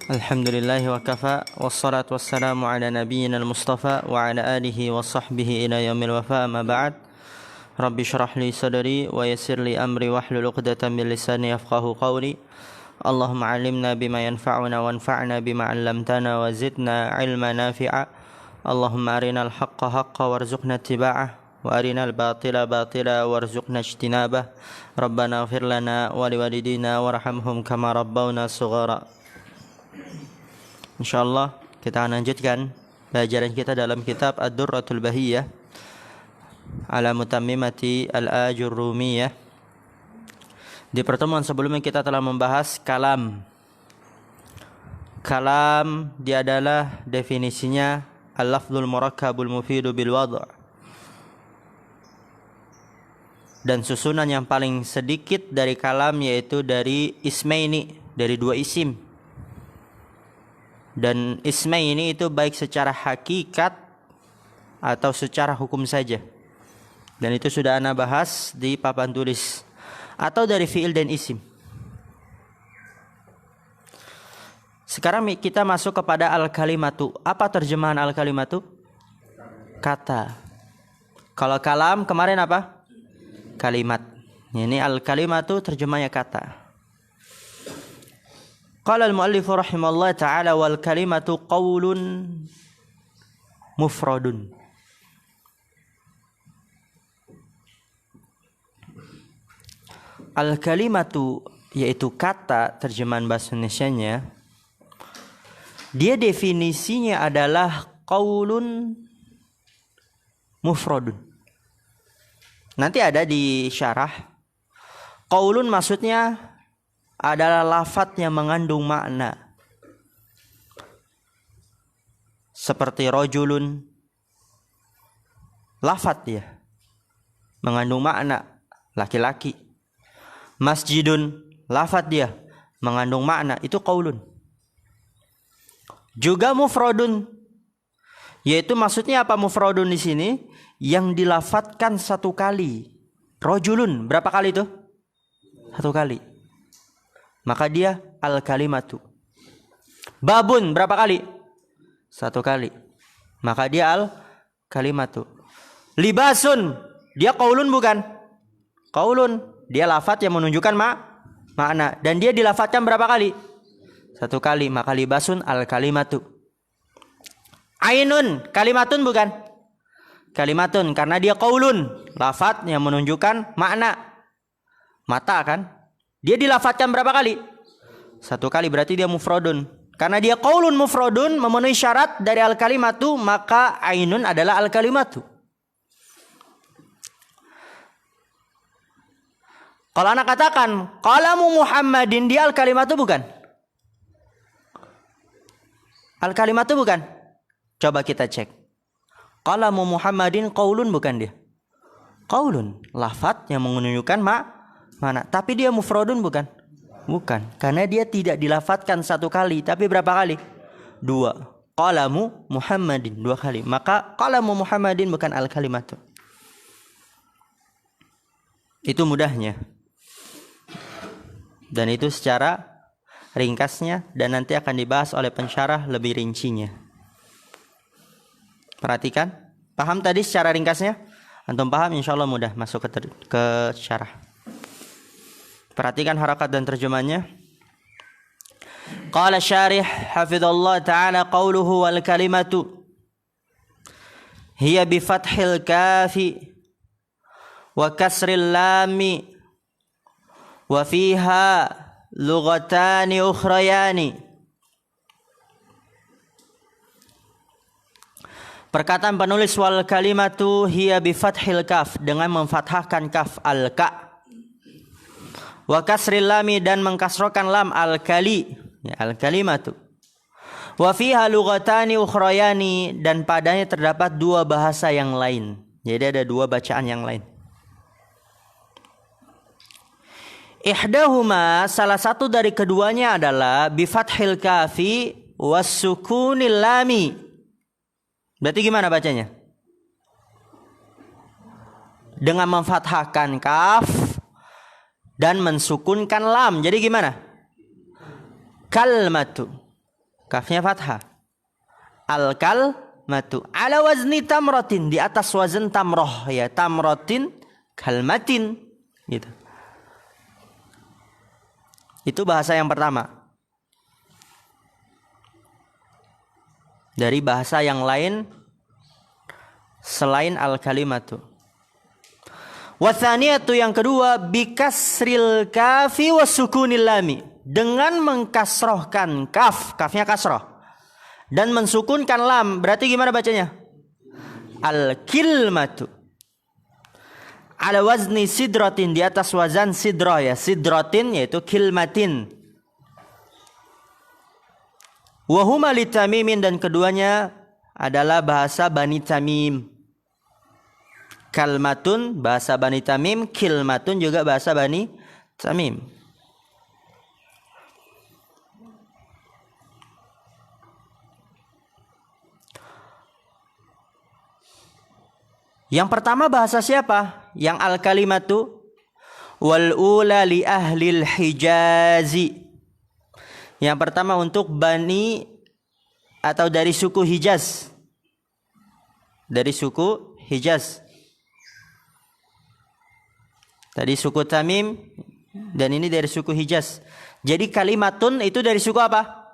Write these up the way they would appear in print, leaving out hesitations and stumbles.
Alhamdulillahi wa kafa. Wassalatu wassalamu ala nabiyyina al-mustafa wa ala alihi wa sahbihi ila yaumil wafa. Amma ba'd. Rabbi syrah li sadri wa yassir li amri wahlul 'uqdatam min lisani yafqahu qawli. Allahumma 'allimna bima yanfa'una wanfa'na bima 'allamtana wa zidna 'ilman nafi'a. Allahumma arinal haqqa haqqan warzuqna ittiba'ah wa arinal batila batila warzuqna ijtinabah. Rabbana ighfir lana wa liwalidina warhamhum kama rabbawna shighara. InsyaAllah kita akan lanjutkan pelajaran kita dalam kitab Ad-Durratul Bahiyah ala Mutammimati Al-Ajurrumiyah. Di pertemuan sebelumnya kita telah membahas kalam. Kalam dia adalah definisinya al-lafzul murakkabul mufidu bil wad'. Dan susunan yang paling sedikit dari kalam yaitu dari ismaini, dari dua isim. Dan ismaini itu baik secara hakikat atau secara hukum saja. Dan itu sudah ana bahas di papan tulis. Atau dari fi'il dan isim. Sekarang kita masuk kepada al-kalimatu. Apa terjemahan al-kalimatu? Kata. Kalau kalam kemarin apa? Kalimat. Ini al-kalimatu terjemahnya kata. Qala al-muallifu rahimallahu ta'ala wal kalimatu qawlun mufradun. Al-kalimatu yaitu kata, terjemahan bahasa Indonesianya, dia definisinya adalah qawlun mufradun. Nanti ada di syarah. Qawlun maksudnya adalah lafaz yang mengandung makna. Seperti rajulun, lafaz ya, mengandung makna laki-laki. Masjidun, lafaz dia mengandung makna, itu qaulun. Juga mufradun, yaitu maksudnya apa mufradun di sini? Yang dilafadzkan satu kali. Rajulun, berapa kali itu? Satu kali. Maka dia al-kalimatu. Babun, berapa kali? Satu kali. Maka dia al-kalimatu. Libasun, dia qaulun bukan? Qaulun, dia lafaz yang menunjukkan makna. Dan dia dilafadzkan berapa kali? Satu kali. Maka libasun al-kalimatu. Ainun, kalimatun bukan? Kalimatun, karena dia qaulun, lafaz yang menunjukkan makna. Mata kan? Dia dilafadzkan berapa kali? Satu kali, berarti dia mufradun. Karena dia qaulun mufradun, memenuhi syarat dari al-kalimatu, maka ainun adalah al-kalimatu. Kalau anak katakan qalamu Muhammadin, dia al-kalimatu bukan? Al-kalimatu bukan? Coba kita cek. Qalamu Muhammadin qaulun bukan dia? Qaulun, lafaz yang menunjukkan mana? Tapi dia mufradun bukan? Bukan. Karena dia tidak dilafadzkan satu kali, tapi berapa kali? Dua. Qalamu Muhammadin, dua kali. Maka qalamu Muhammadin bukan al-kalimatu. Itu mudahnya. Dan itu secara ringkasnya, dan nanti akan dibahas oleh pensyarah lebih rincinya. Perhatikan. Paham tadi secara ringkasnya? Antum paham, insyaallah mudah masuk ke syarah. Perhatikan harakat dan terjemahnya. Qala syarih hafizallahu ta'ala qawluhu wal kalimatu hiya bi fathil kafi wa kasril lami wa fiha lughatani ukhrayani. Perkataan penulis wal kalimatu hiya bi fathil kaf, dengan memfathahkan kaf al-ka, wa kasril lami, dan mengkasrokan lam al-kali, ya, al-kalimatu. Wa fiha lughatani ukhrayani, dan padanya terdapat dua bahasa yang lain. Jadi ada dua bacaan yang lain. Ihdahuma, salah satu dari keduanya adalah bi fathil kafi was sukunil lami. Berarti gimana bacanya? Dengan memfathahkan kaf dan mensukunkan lam. Jadi gimana? Kalmatu. Kafnya fathah. Al-kalmatu ala wazni tamratin, di atas wazn tamroh ya, tamratin kalmatin gitu. Itu bahasa yang pertama. Dari bahasa yang lain selain al-kalimatu. Wathaniyatu, yang kedua, bikasril kafi wasukunil lami, dengan mengkasrohkan kaf, kafnya kasroh, dan mensukunkan lam. Berarti gimana bacanya? Al-kilmatu ala wazni sidratin, di atas wazan sidroh ya, sidratin yaitu kilmatin. Wahuma li Tamimin, dan keduanya adalah bahasa Bani Tamim. Kalmatun bahasa Bani Tamim, kilmatun juga bahasa Bani Tamim. Yang pertama bahasa siapa? Yang al-kalimatu wal ula li ahlil Hijazi. Yang pertama untuk Bani atau dari suku Hijaz. Dari suku Hijaz. Tadi suku Tamim dan ini dari suku Hijaz. Jadi kalimatun itu dari suku apa?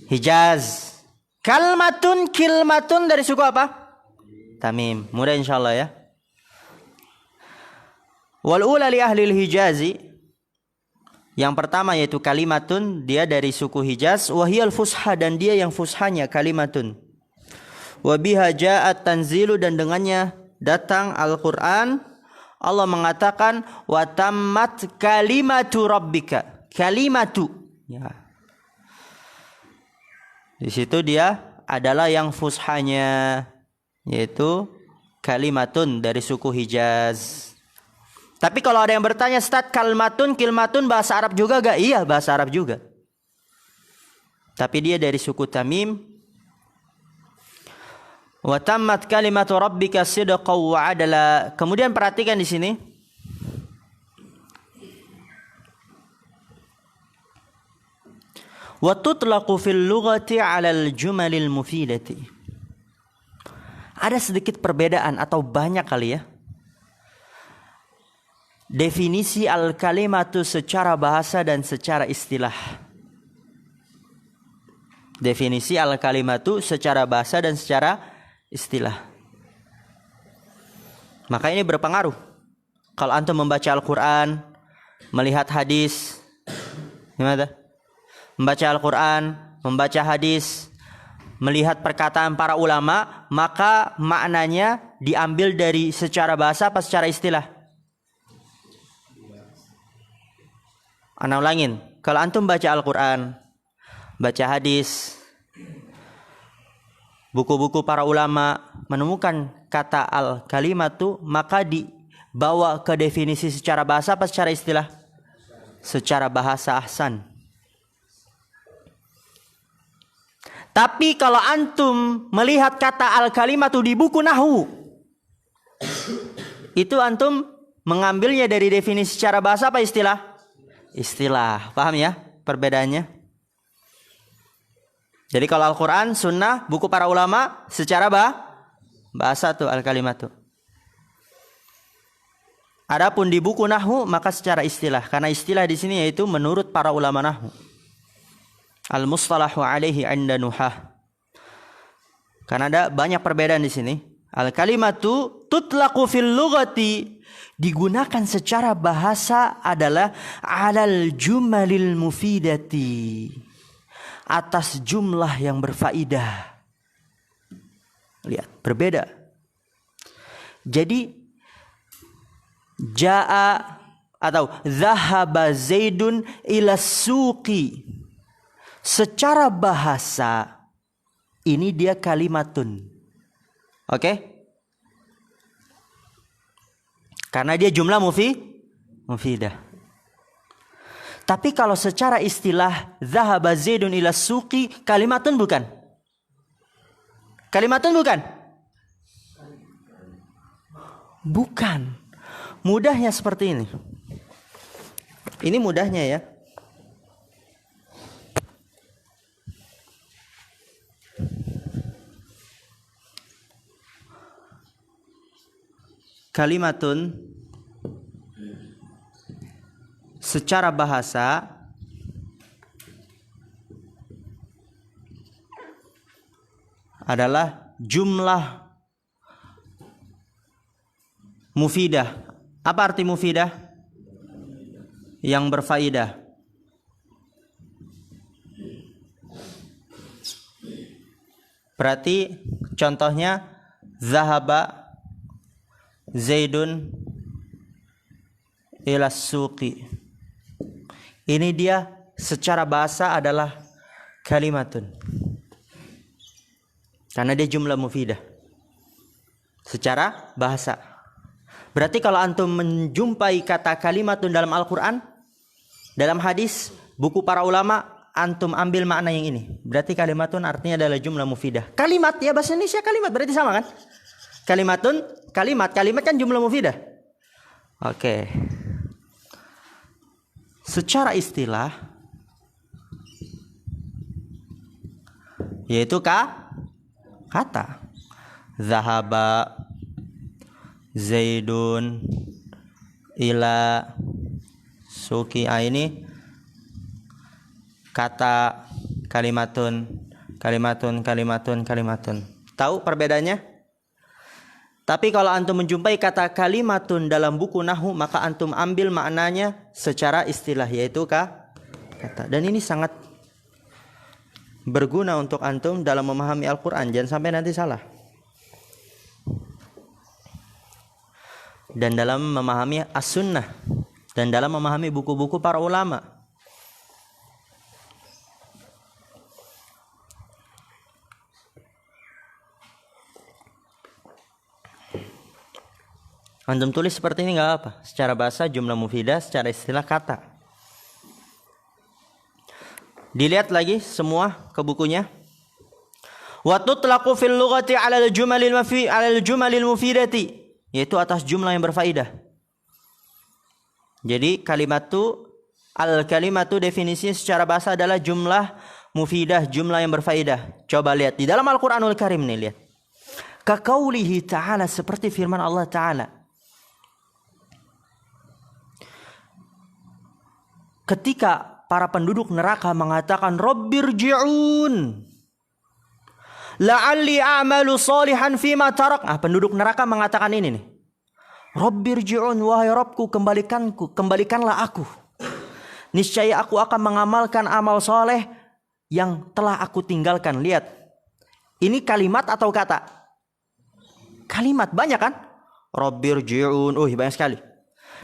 Hijaz. Kalmatun, kilmatun dari suku apa? Tamim. Mudah insyaallah ya. Wal ula li ahlil Hijazi. Yang pertama yaitu kalimatun, dia dari suku Hijaz. Wahiyal fusha, dan dia yang fushanya kalimatun. Wabiha ja'at tanzilu, dan dengannya datang Al-Quran. Allah mengatakan wa tammat kalimatu rabbika. Kalimatu ya. Di situ dia adalah yang fushanya, yaitu kalimatun dari suku Hijaz. Tapi kalau ada yang bertanya, Ustaz, kalmatun, kilmatun bahasa Arab juga gak? Iya, bahasa Arab juga. Tapi dia dari suku Tamim. Wa tammat kalimatu rabbika sidqan wa adala. Kemudian perhatikan di sini. Wa tutlaqu fil lughati 'ala al-jumalil mufidati. Ada sedikit perbedaan atau banyak kali ya. Definisi al-kalimatu secara bahasa dan secara istilah. Definisi al-kalimatu secara bahasa dan secara istilah. Maka ini berpengaruh. Kalau antum membaca Al-Quran, melihat hadis, gimana? Membaca Al-Quran, membaca hadis, melihat perkataan para ulama, maka maknanya diambil dari secara bahasa apa secara istilah? Ana ulangin. Kalau antum baca Al-Quran, baca hadis, buku-buku para ulama, menemukan kata al-kalimatu, maka dibawa ke definisi secara bahasa apa secara istilah? Secara bahasa ahsan. Tapi kalau antum melihat kata al-kalimatu di buku nahwu, itu antum mengambilnya dari definisi secara bahasa apa istilah? Istilah. Paham ya perbedaannya? Jadi kalau Al-Quran, Sunnah, buku para ulama, secara bahasa tuh al-kalimatu. Adapun di buku nahwu maka secara istilah, karena istilah di sini yaitu menurut para ulama nahwu. Al-mustalahu alaihi 'inda nuhah. Karena ada banyak perbedaan di sini. Al-kalimatu tutlaqu fil lughati, digunakan secara bahasa adalah 'alal jumalil mufidati, atas jumlah yang berfaedah. Lihat, berbeda. Jadi jaa atau zahaba Zaidun ila suqi, secara bahasa ini dia kalimatun. Oke? Karena dia jumlah mufidah. Tapi kalau secara istilah zahaba Zaidun ila suqi, kalimatun bukan? Kalimatun bukan? Bukan. Mudahnya seperti ini. Ini mudahnya ya. kalimatun secara bahasa adalah jumlah mufidah. Apa arti mufidah? Yang berfaedah. Berarti contohnya zahaba Zaidun ila suqi. Ini dia secara bahasa adalah kalimatun. Karena dia jumlah mufidah. Secara bahasa. Berarti kalau antum menjumpai kata kalimatun dalam Al-Quran, dalam hadis, buku para ulama, antum ambil makna yang ini. Berarti kalimatun artinya adalah jumlah mufidah. Kalimat, ya bahasa Indonesia kalimat, berarti sama kan? Kalimatun, kalimat kan jumlah mufidah. Oke. Secara istilah, yaitu kata. Zahaba Zaidun ila suki. Ini kata kalimatun. Tahu perbedaannya? Tapi kalau antum menjumpai kata kalimatun dalam buku nahwu, maka antum ambil maknanya secara istilah, yaitu kata. Dan ini sangat berguna untuk antum dalam memahami Al-Quran. Jangan sampai nanti salah. Dan dalam memahami as-sunnah. Dan dalam memahami buku-buku para ulama. Antum tulis seperti ini nggak apa. Secara bahasa jumlah mufidah, secara istilah kata. Dilihat lagi semua ke bukunya. Wa tutlaqu fil lughati 'ala al-jumalil mufidati, yaitu atas jumlah yang berfaedah. Jadi al-kalimatu definisinya secara bahasa adalah jumlah mufidah, jumlah yang berfaedah. Coba lihat di dalam Al-Qur'anul Karim nih, lihat. Ka qaulihi ta'ala, seperti firman Allah Ta'ala. Ketika para penduduk neraka mengatakan Rabbirji'un la'alli a'malu salihan fima tarak. Penduduk neraka mengatakan ini nih. Rabbirji'un, wahai Rabbku, kembalikanlah aku. Niscaya aku akan mengamalkan amal soleh yang telah aku tinggalkan. Lihat. Ini kalimat atau kata? Kalimat, banyak kan? Rabbirji'un, banyak sekali.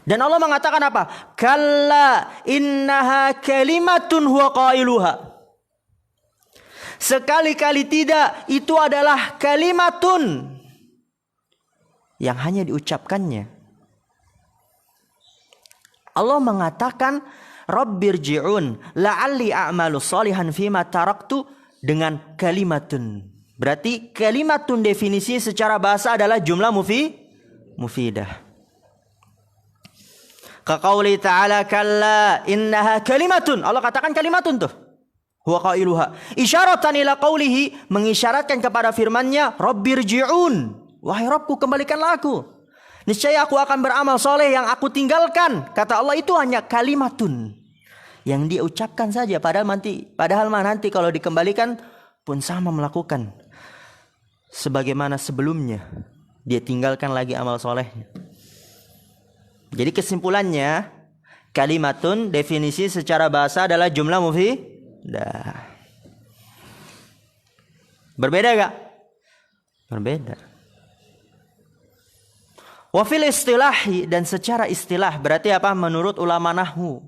Dan Allah mengatakan apa? Kalla innaha kalimatun huwa qailuha. Sekali-kali tidak, itu adalah kalimatun yang hanya diucapkannya. Allah mengatakan Rabbirji'un la'alli a'malu salihan fima taraktu dengan kalimatun. Berarti kalimatun definisi secara bahasa adalah jumlah mufidah. Kaqauli ta'ala kalla innaha kalimatun. Allah katakan kalimatun tuh. Huwa qailuha. Isyaratan ila qaulihi, mengisyaratkan kepada firman-Nya, Rabbirji'un. Wahai Rabbku, kembalikanlah aku. Niscaya aku akan beramal soleh yang aku tinggalkan. Kata Allah, itu hanya kalimatun yang dia ucapkan saja, padahal nanti kalau dikembalikan pun sama melakukan sebagaimana sebelumnya. Dia tinggalkan lagi amal solehnya. Jadi kesimpulannya, kalimatun definisi secara bahasa adalah jumlah mufidah. Berbeda gak? Berbeda. Wa fil istilahi, dan secara istilah berarti apa? Menurut ulama nahwu.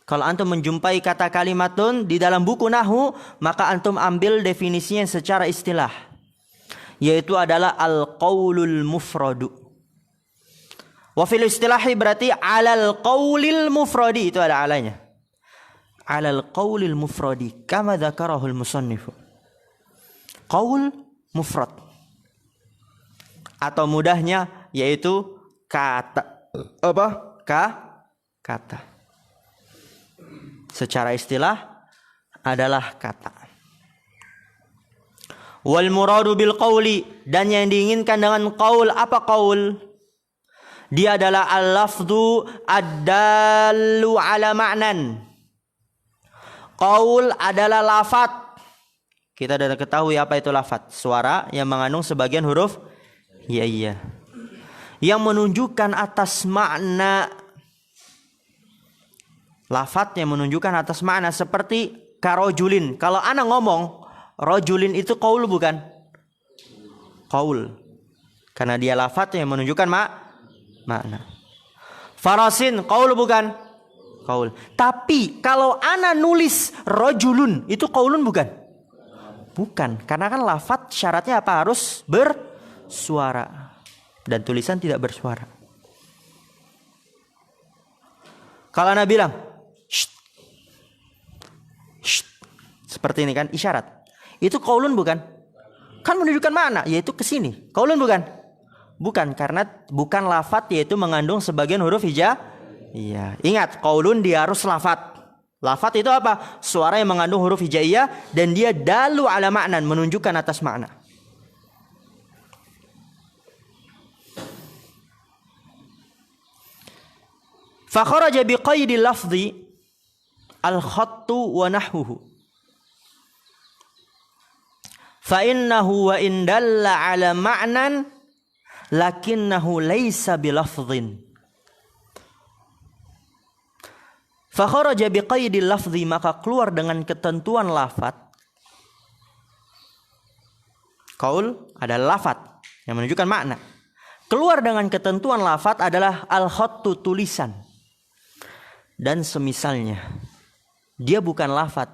Kalau antum menjumpai kata kalimatun di dalam buku nahwu, maka antum ambil definisinya secara istilah, yaitu adalah al-qaulul mufradu. Wa fil istilahi berarti alal qaulil mufradi, itu ada alanya. Alal qaulil mufradi kama dzakarahul musannif. Qaul mufrad. Atau mudahnya yaitu kata. Apa? Kata. Secara istilah adalah kata. Wal muradu bil qauli, dan yang diinginkan dengan qaul, apa qaul? Dia adalah al-lafdhu ad-dallu ala ma'nan. Qaul adalah lafaz. Kita sudah ketahui apa itu lafaz. Suara yang mengandung sebagian huruf hijaiyah, yang menunjukkan atas makna. Lafaz yang menunjukkan atas makna seperti karojulin. Kalau ana ngomong rojulin itu qaul bukan? Qaul. Karena dia lafaz yang menunjukkan makna. Farasin qaul bukan? Qaul. Tapi kalau ana nulis rojulun itu qaulun bukan? Bukan. Karena kan lafaz syaratnya apa? Harus bersuara. Dan tulisan tidak bersuara. Kalau ana bilang shh, shh, seperti ini kan isyarat. Itu qaulun bukan? Kan menunjukkan makna, yaitu ke sini. Qaulun bukan? Bukan, karena bukan lafaz, yaitu mengandung sebagian huruf hijaiyah. Iya, ingat qaulun dia harus lafaz. Lafaz itu apa? Suara yang mengandung huruf hijaiyah dan dia dalu ala ma'nan, menunjukkan atas makna. Fa kharaja bi qaidi lafzi al-khattu wa nahwuhu. Fa innahu wa in dalla ala ma'nan lakinnahu laysa bilafdhin. Fa kharaja biqaidi lafzi, maka keluar dengan ketentuan lafaz. Qaul adalah lafaz yang menunjukkan makna. Keluar dengan ketentuan lafaz adalah al-khattu, tulisan. Dan semisalnya. Dia bukan lafaz.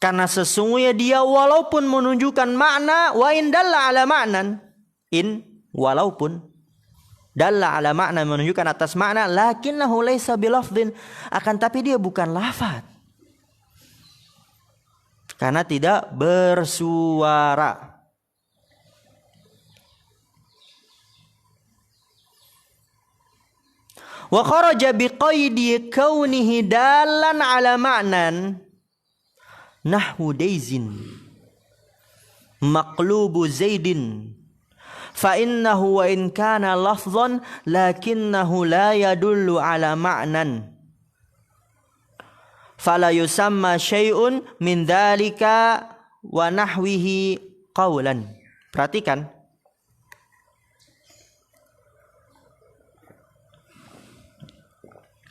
Karena sesungguhnya dia walaupun menunjukkan makna, wa in dalla ala ma'nan, walaupun dalla ala makna, menunjukkan atas makna, lakinnahu laysa bilafdhin, akan tapi dia bukan lafaz. Karena tidak bersuara. Wa kharaja biqaidi kaunihi dalan ala ma'nan nahwu daizin maqlubu zaidin fa innahu wa in kana lafdhan lakinnahu la yadullu ala ma'nan fala yusamma syai'un min dzalika wa nahwihi qawlan. Perhatikan,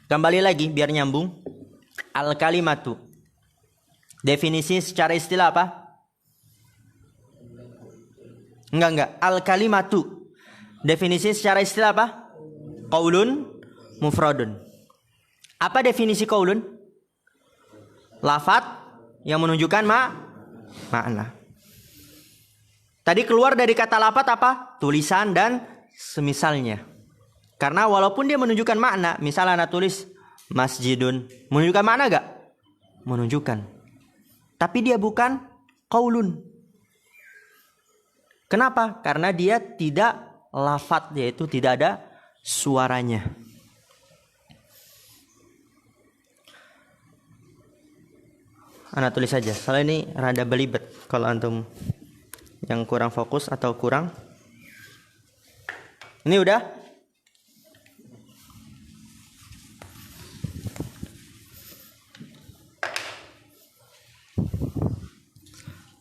kembali lagi biar nyambung. Al-kalimatu, definisi secara istilah apa? Enggak. Al-kalimatu, definisi secara istilah apa? Qaulun mufradun. Apa definisi qaulun? Lafaz yang menunjukkan makna. Tadi keluar dari kata lafaz apa? Tulisan dan semisalnya. Karena walaupun dia menunjukkan makna, misalnya anak tulis masjidun, menunjukkan makna enggak? Menunjukkan. Tapi dia bukan qaulun. Kenapa? Karena dia tidak lafaz, yaitu tidak ada suaranya. Anak tulis saja. Soalnya ini rada belibet kalau antum yang kurang fokus atau kurang. Ini udah?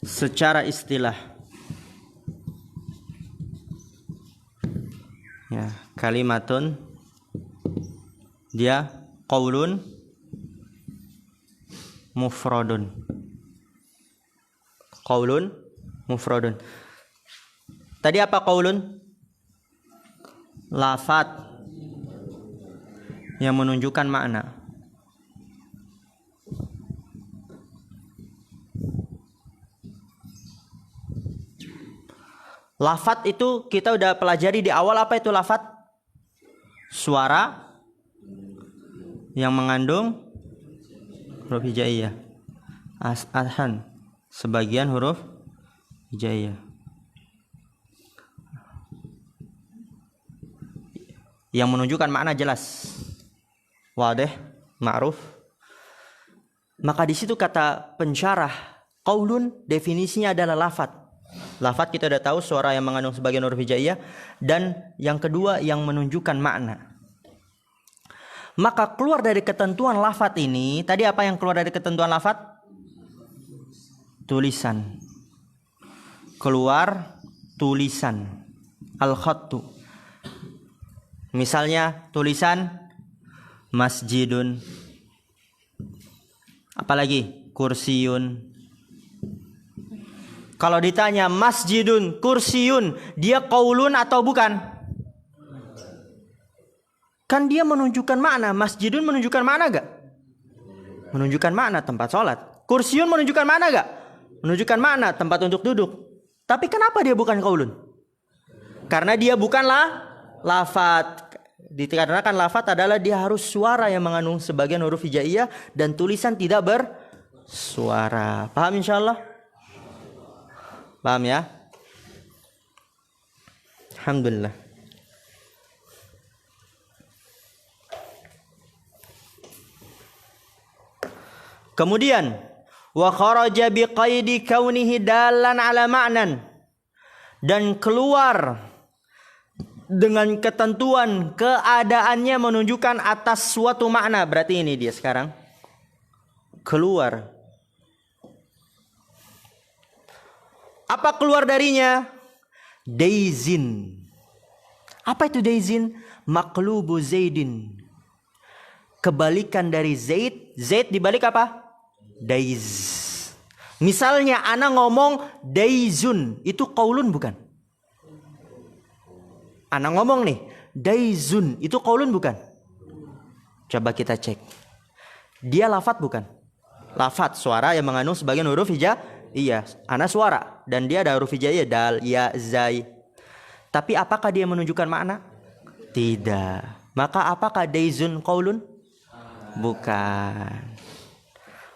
Secara istilah, ya, kalimatun dia qaulun mufradun. Qaulun mufradun. Tadi apa qaulun? Lafaz yang menunjukkan makna. Lafaz itu kita udah pelajari di awal. Apa itu lafaz? Suara yang mengandung huruf hijaiyah. Adhan, sebagian huruf hijaiyah. Yang menunjukkan makna jelas. Wadih, ma'ruf. Maka di situ kata pensyarah, qaulun definisinya adalah lafaz. Lafadz kita udah tahu suara yang mengandung sebagian huruf hijaiyah, dan yang kedua yang menunjukkan makna. Maka keluar dari ketentuan lafadz ini, tadi apa yang keluar dari ketentuan lafadz? Tulisan. Keluar tulisan. Al-khattu. Misalnya tulisan masjidun. Apalagi? Kursiyun. Kalau ditanya masjidun, kursiyun, dia qaulun atau bukan? Kan dia menunjukkan makna. Masjidun menunjukkan makna gak? Menunjukkan makna tempat sholat. Kursiyun menunjukkan makna gak? Menunjukkan makna tempat untuk duduk. Tapi kenapa dia bukan qaulun? Karena dia bukanlah lafadz. Dikarenakan lafadz adalah dia harus suara yang mengandung sebagian huruf hijaiyah dan tulisan tidak bersuara. Paham insyaallah? Paham ya? Alhamdulillah. Kemudian wa kharaja biqaidi kaunihi dalan ala ma'nan, dan keluar dengan ketentuan keadaannya menunjukkan atas suatu makna. Berarti ini dia sekarang keluar. Apa keluar darinya? Daizin. Apa itu daizin? Maqlubu Zaidin. Kebalikan dari Zaid. Zaid dibalik apa? Daiz. Misalnya ana ngomong daizun, itu qaulun bukan? Ana ngomong nih, daizun, itu qaulun bukan? Coba kita cek. Dia lafadz bukan? Lafadz, suara yang mengandung sebagian huruf hijaiyah. Iya, ana suara dan dia ada huruf hijaiyah dal, ya, zai. Tapi apakah dia menunjukkan makna? Tidak. Maka apakah daizun qaulun? Bukan.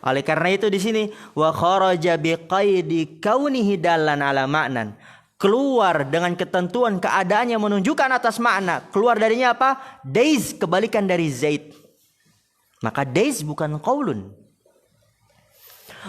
Oleh karena itu di sini wa kharaja biqaidi kaunihi dalan ala ma'nan. Keluar dengan ketentuan keadaannya menunjukkan atas makna. Keluar darinya apa? Daiz, kebalikan dari Zaid. Maka daiz bukan qaulun.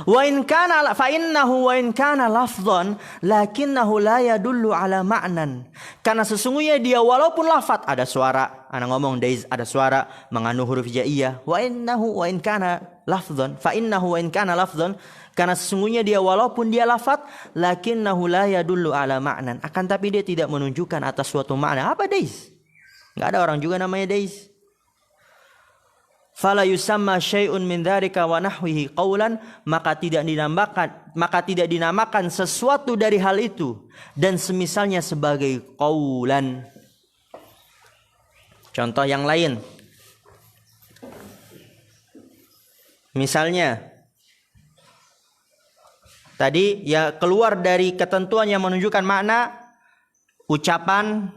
Wa in kana fa innahu wa in kana lafdhan lakinnahu la yadullu ala ma'nan. Karena sesungguhnya dia walaupun lafadz ada suara, ana ngomong daiz ada suara mengandung huruf hijaiyah. Wa innahu wa in kana lafdhan fa innahu wa in kana lafdhan, karena sesungguhnya dia walaupun dia lafadz lakinnahu la yadullu ala ma'nan, akan tapi dia tidak menunjukkan atas suatu makna. Apa daiz? Enggak ada orang juga namanya daiz. Fala yusamma syai'un min dzalika wa nahwihi qaulan, maka tidak dinamakan sesuatu dari hal itu dan semisalnya sebagai qaulan. Contoh yang lain. Misalnya tadi ya keluar dari ketentuan yang menunjukkan makna ucapan.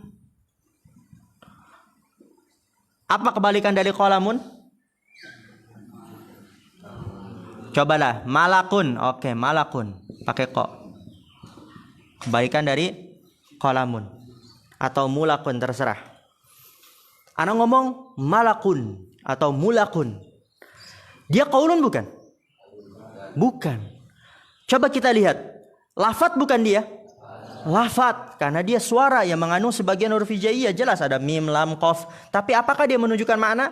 Apa kebalikan dari qalamun? Cobalah, malakun. Oke, malakun. Pakai kok. Kebalikan dari qalamun. Atau mulakun, terserah. Ana ngomong malakun atau mulakun. Dia qaulun bukan? Bukan. Coba kita lihat. Lafadz bukan dia? Lafadz. Karena dia suara yang mengandung sebagian huruf hijaiyah. Jelas ada mim, lam, qaf. Tapi apakah dia menunjukkan makna?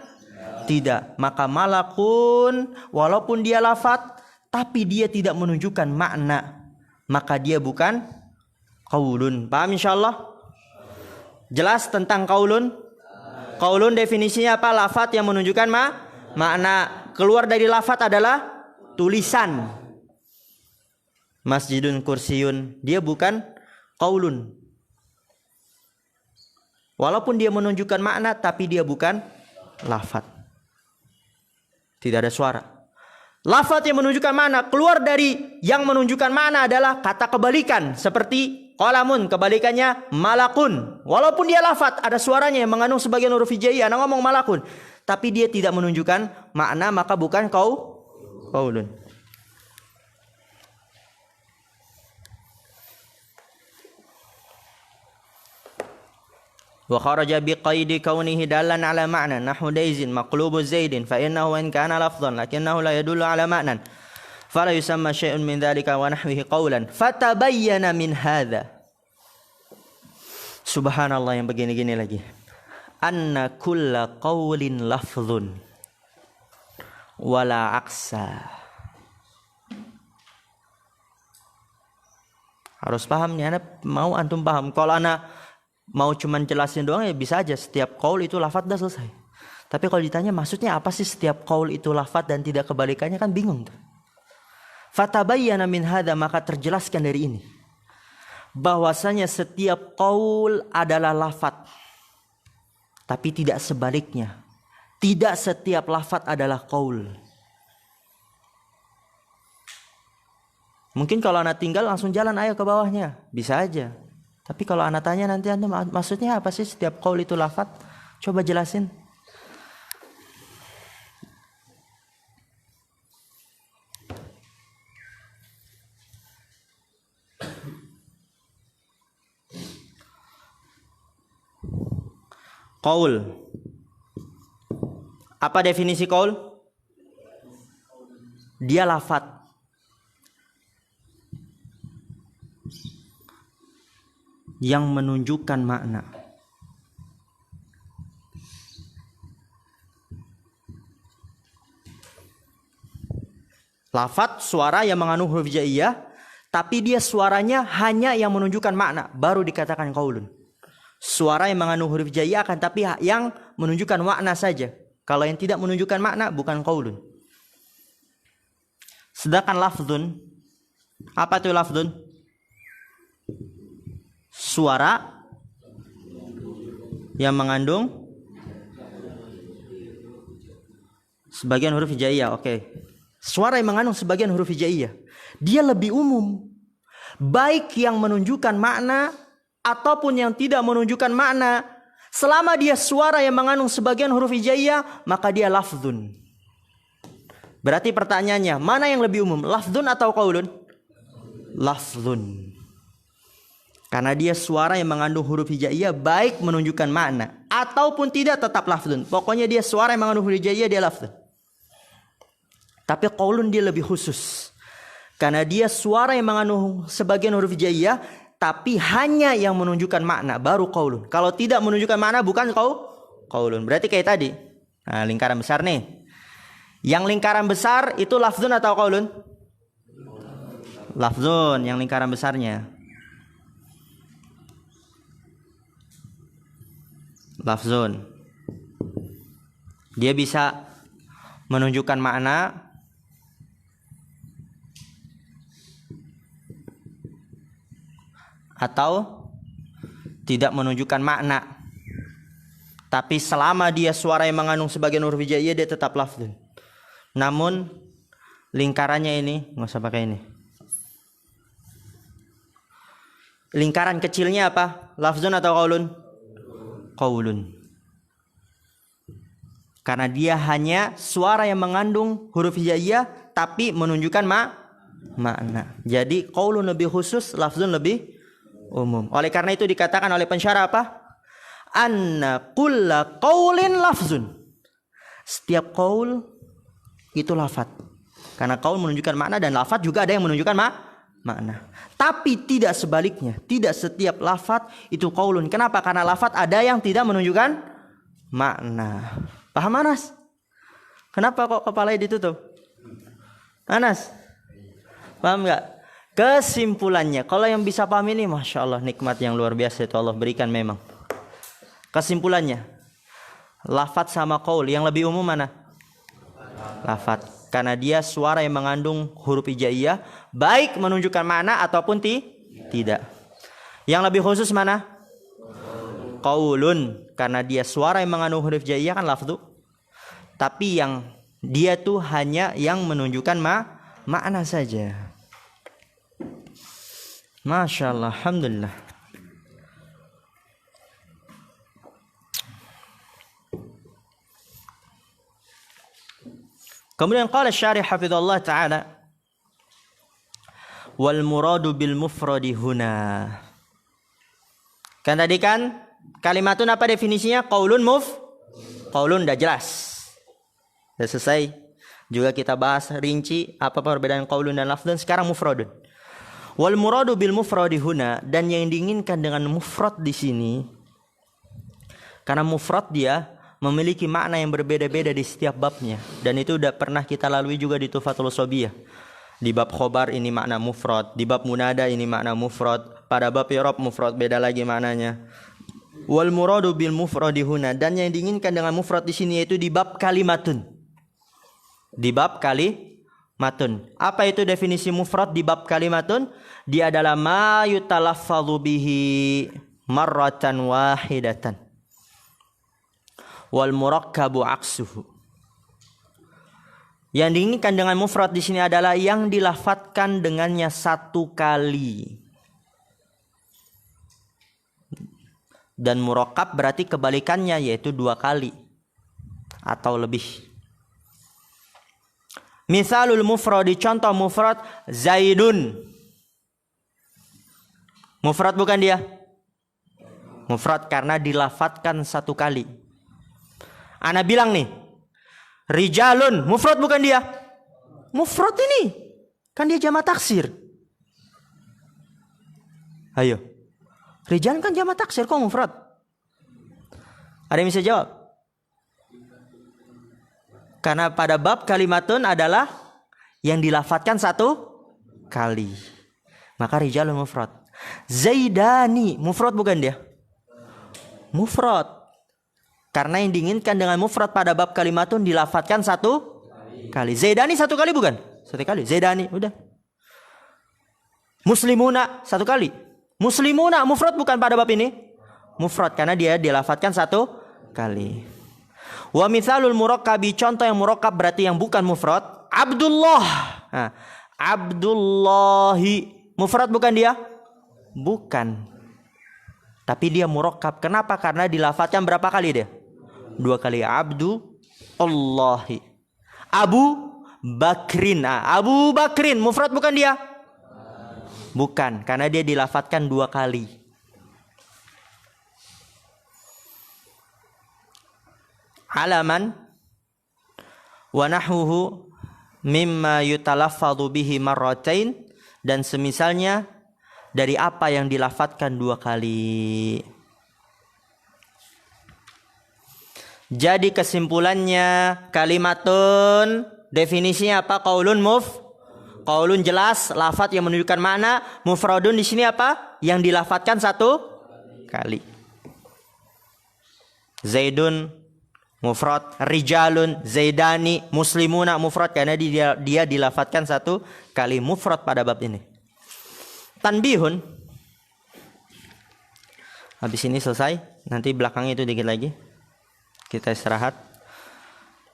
Tidak. Maka malakun walaupun dia lafadz tapi dia tidak menunjukkan makna, maka dia bukan qaulun. Paham insyaallah? Jelas tentang qaulun? Qaulun definisinya apa? Lafadz yang menunjukkan makna. Keluar dari lafadz adalah tulisan. Masjidun, kursiyun, dia bukan qaulun. Walaupun dia menunjukkan makna tapi dia bukan lafadz. Tidak ada suara. Lafadz yang menunjukkan makna, keluar dari yang menunjukkan makna adalah kata kebalikan. Seperti qalamun, kebalikannya malakun. Walaupun dia lafadz, ada suaranya yang mengandung sebagian huruf hijaiyah. Ana ngomong malakun, tapi dia tidak menunjukkan makna, maka bukan qaulun. Wa kharaja biqaidi kaunihi dalan ala ma'nan nahwu daizin maqlubu zaidin fa innahu in kana lafdhan lakinnahu la yadullu ala ma'nan. fala yusamma syai'un min dzalika wa nahwihi qawlan fatabayyana min hadza. Subhanallah, yang begini-gini lagi. Anna kulla qawlin lafdhun wala aksa. Harus paham nih, Anda mau antum paham. Kalau Anda mau cuman jelasin doang ya bisa aja, setiap qaul itu lafaz dah selesai. Tapi kalau ditanya maksudnya apa sih setiap qaul itu lafaz dan tidak kebalikannya, kan bingung tuh. Fatabayyana min hadza, maka terjelaskan dari ini bahwasanya setiap qaul adalah lafaz, tapi tidak sebaliknya. Tidak setiap lafaz adalah qaul. Mungkin kalau anak tinggal langsung jalan ayo ke bawahnya, bisa aja. Tapi kalau anak tanya nanti Anda maksudnya apa sih setiap qaul itu lafaz? Coba jelasin. Qaul. Apa definisi qaul? Dia lafaz yang menunjukkan makna. Lafaz suara yang mengandung huruf hijaiyah, tapi dia suaranya hanya yang menunjukkan makna, baru dikatakan qaulun. Suara yang mengandung huruf hijaiyah akan tapi yang menunjukkan makna saja. Kalau yang tidak menunjukkan makna bukan qaulun. Sedangkan lafdzun, apa itu lafdzun? Suara yang mengandung sebagian huruf hijaiyah. Oke. Suara yang mengandung sebagian huruf hijaiyah, dia lebih umum. Baik yang menunjukkan makna ataupun yang tidak menunjukkan makna, selama dia suara yang mengandung sebagian huruf hijaiyah, maka dia lafdzun. Berarti pertanyaannya, mana yang lebih umum, lafdzun atau qaulun? Lafdzun. Karena dia suara yang mengandung huruf hijaiyah, baik menunjukkan makna ataupun tidak, tetap lafdzun. Pokoknya dia suara yang mengandung huruf hijaiyah, dia lafdzun. Tapi qaulun dia lebih khusus. Karena dia suara yang mengandung sebagian huruf hijaiyah, tapi hanya yang menunjukkan makna, baru qaulun. Kalau tidak menunjukkan makna bukan qaulun. Berarti kayak tadi. Nah, lingkaran besar nih. Yang lingkaran besar itu lafdzun atau qaulun? Lafdzun, yang lingkaran besarnya. Lafdzun. Dia bisa menunjukkan makna atau tidak menunjukkan makna. Tapi selama dia suara yang mengandung sebagian huruf hijaiyah, dia tetap lafdzun. Namun lingkarannya ini nggak usah pakai ini. Lingkaran kecilnya apa? Lafdzun atau qaulun? Qaulun. Karena dia hanya suara yang mengandung huruf hijaiyah tapi menunjukkan makna. Jadi qaulun lebih khusus, lafdzun lebih umum. Oleh karena itu dikatakan oleh pensyarah apa? Anna kulla qaulin lafzun. Setiap qaul itu lafaz. Karena qaul menunjukkan makna dan lafaz juga ada yang menunjukkan makna. Tapi tidak sebaliknya. Tidak setiap lafaz itu qaulun. Kenapa? Karena lafaz ada yang tidak menunjukkan makna. Paham Anas? Kenapa kok kepalanya ditutup? Anas? Paham enggak? Kesimpulannya, kalau yang bisa paham ini, Masya Allah, nikmat yang luar biasa itu Allah berikan memang. Kesimpulannya, lafaz sama qaul, yang lebih umum mana? Lafaz. Karena dia suara yang mengandung huruf hijaiyah, baik menunjukkan makna ataupun tidak. Yang lebih khusus mana? Qaulun. Karena dia suara yang mengandung huruf hijaiyah kan lafzu. Tapi yang dia tuh hanya yang menunjukkan makna saja. Masya Allah, alhamdulillah. Kemudian qala syarih hafizallah ta'ala, wal muradu bil mufradi huna. Kan tadi kan kalimatun apa definisinya? Qaulun qaulun udah jelas. Udah selesai. Juga kita bahas rinci apa perbedaan qaulun dan lafdun. Sekarang mufradun. Wal muradu bil mufradi huna, dan yang diinginkan dengan mufrad di sini, karena mufrad dia memiliki makna yang berbeda-beda di setiap babnya, dan itu udah pernah kita lalui juga di Tuhfatul Shobiyah. Di bab khobar ini makna mufrad, di bab munada ini makna mufrad, pada bab i'rab mufrad beda lagi maknanya. Wal muradu bil mufradi huna, dan yang diinginkan dengan mufrad di sini yaitu di bab kalimatun. Di bab kalimatun. Apa itu definisi mufrad di bab kalimatun? Dia adalah ma yutalaffazu bihi marratan wahidatan. Wal murakkabu aksuhu. Yang diinginkan dengan mufrad di sini adalah yang dilafadzkan dengannya satu kali. Dan murakkab berarti kebalikannya, yaitu dua kali atau lebih. Misalul mufradi, contoh mufrad, Zaidun. Mufrad bukan dia? Mufrad karena dilafadzkan satu kali. Ana bilang nih, rijalun, mufrad bukan dia? Mufrad ini, kan dia jamak taksir. Ayo, rijal kan jamak taksir, kok mufrad? Ada yang bisa jawab? Karena pada bab kalimatun adalah yang dilafadzkan satu kali. Maka rijalun mufrad. Zaidani, mufrad bukan dia? Mufrad. Karena yang diinginkan dengan mufrad pada bab kalimatun dilafadzkan satu kali. Zaidani satu kali bukan? Satu kali. Zaidani, udah. Muslimuna satu kali. Muslimuna mufrad bukan pada bab ini? Mufrad karena dia dilafadzkan satu kali. Wa mithalul murakkabi, contoh yang murakkab berarti yang bukan mufrad, Abdullah. Nah, Abdullahi, mufrad bukan dia? Bukan. Tapi dia murakkab. Kenapa? Karena dilafadzkan berapa kali dia? Dua kali. Abdullahi. Abu Bakrin. Nah, Abu Bakrin, mufrad bukan dia? Bukan, karena dia dilafadzkan dua kali. Alaman wa nahwuhu mimma yutalaffadhu bihi marratain, dan semisalnya dari apa yang dilafadzkan dua kali. Jadi kesimpulannya, kalimatun definisinya apa? Qaulun qaulun jelas, lafadz yang menunjukkan makna. Mufradun di sini apa? Yang dilafadzkan satu kali. Zaidun mufrad, rijalun, zaidani, muslimuna mufrad karena dia dilafadzkan satu kali, mufrad pada bab ini. Tanbihun. Habis ini selesai, nanti belakangnya itu dikit lagi. Kita istirahat.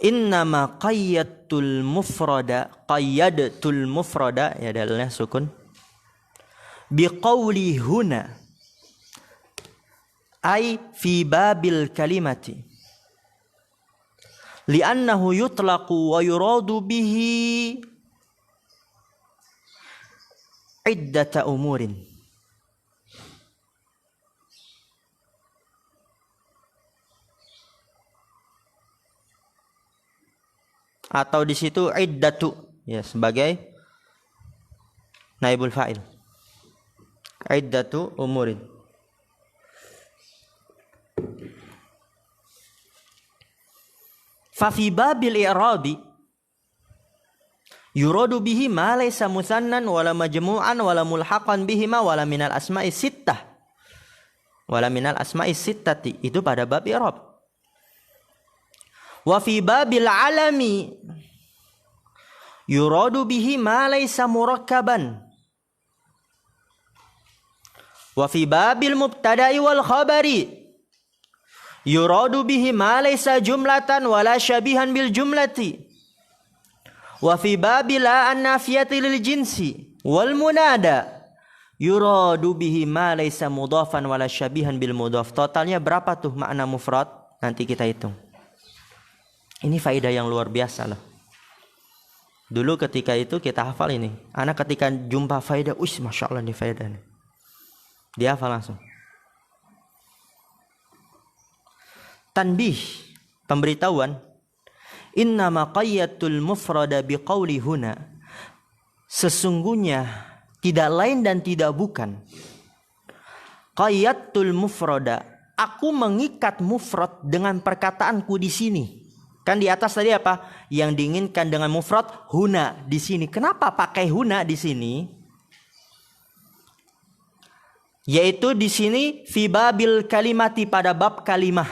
Innama qayyadtul mufrada, ya dalilnya sukun. Biqauli huna, ay fi babil kalimati. Li'annahu yutlaqu wa yuradu bihi iddata umurin. Atau di situ iddatu, ya, sebagai naibul fa'il. Iddatu umurin. Fa fi babil i'rabi yuradu bihi ma laysa musannan wala majmu'an wala mulhaqan bihima wala minal asma'i sittah. Wala minal asma'i sittati, itu pada bab i'rab. Wa fi babil alami yuradu bihi ma laysa murakkaban. Wa fi babil mubtada'i wal khabari yuradu bihi ma laysa jumlatan wala syabihan bil jumlati. Wa fi babil la an-nafiyati lil jinsi wal munada yuradu bihi ma laysa mudhafan wala syabihan bil mudhaf. Totalnya berapa tuh makna mufrad? Nanti kita hitung. Ini faedah yang luar biasa loh. Dulu ketika itu kita hafal ini. Anak ketika jumpa faedah, masya Allah nih faedah nih. Dia hafal langsung. Tanbih, pemberitahuan. Innama qayyatul mufrada biqauli huna. Sesungguhnya tidak lain dan tidak bukan. Qayyatul mufrada, aku mengikat mufrad dengan perkataanku di sini. Kan di atas tadi apa? Yang diinginkan dengan mufrad huna di sini. Kenapa pakai huna di sini? Yaitu di sini fi babil kalimati, pada bab kalimah.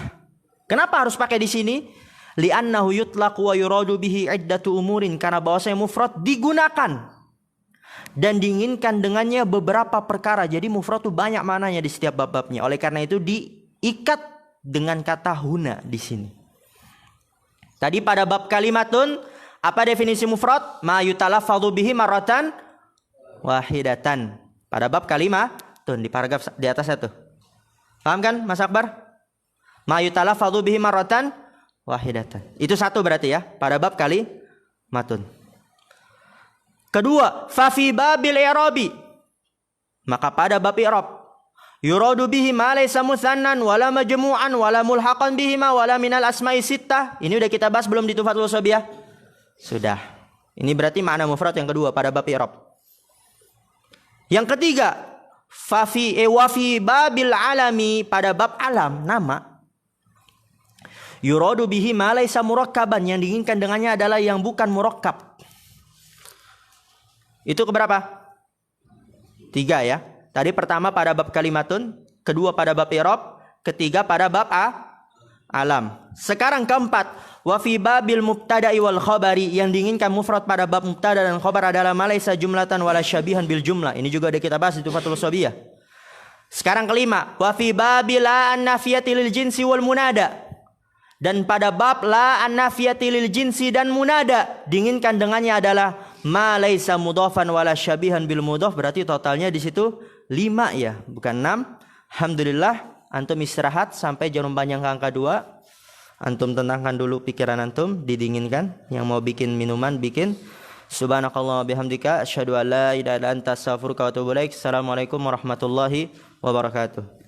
Kenapa harus pakai di sini? Li'annahu yutlaqu wa yuradu bihi iddatu umurin, karena bahwasanya mufrad digunakan dan diinginkan dengannya beberapa perkara. Jadi mufrad itu banyak maknanya di setiap bab-babnya. Oleh karena itu diikat dengan kata huna di sini. Tadi pada bab kalimatun, apa definisi mufrad? Ma yutalafadhu bihi marratan wahidatan. Pada bab kalimatun, di paragraf di atas itu. Paham kan Mas Akbar? Ma yutalafadhu bihi marratan wahidatan. Itu satu berarti ya, pada bab kalimatun. Kedua, fa fi babil i'rabi, maka pada bab i'rab, yuradu bihi ma laysa mutsannan wala majmu'an wala mulhaqan bihima wala minal asma'i sittah. Ini udah kita bahas belum di Tuhfatul Shobiyah? Sudah. Ini berarti makna mufrad yang kedua pada bab i'rab. Yang ketiga, fa fi wa fi babil alami, pada bab alam, nama, yuradu bihi ma laysa murakkaban, yang diinginkan dengannya adalah yang bukan murakkab. Itu keberapa? 3 ya. Tadi pertama pada bab kalimatun, kedua pada bab i'rab, ketiga pada bab alam. Sekarang keempat, wa fi babil mubtada'i wal khabari, yang diinginkan mufrad pada bab mubtada dan khabar adalah ma laysa jumlatan wala syabihan bil jumlah. Ini juga ada kita bahas di Tuhfatul Shobiyah. Sekarang kelima, wa fi babil la an-nafiyati lil jinsi wal munada, dan pada bab la an-nafiyati lil jinsi dan munada, diinginkan dengannya adalah ma laisa mudhafan wala syabihan bil mudhaf. Berarti totalnya di situ 5 ya, bukan 6. Alhamdulillah, antum istirahat sampai jarum panjang ke angka 2. Antum tenangkan dulu pikiran antum, didinginkan. Yang mau bikin minuman bikin. Subhanakallah wa bihamdika asyhadu an la ilaha illa anta astaghfiruka wa atubu ilaik. Assalamualaikum warahmatullahi wabarakatuh.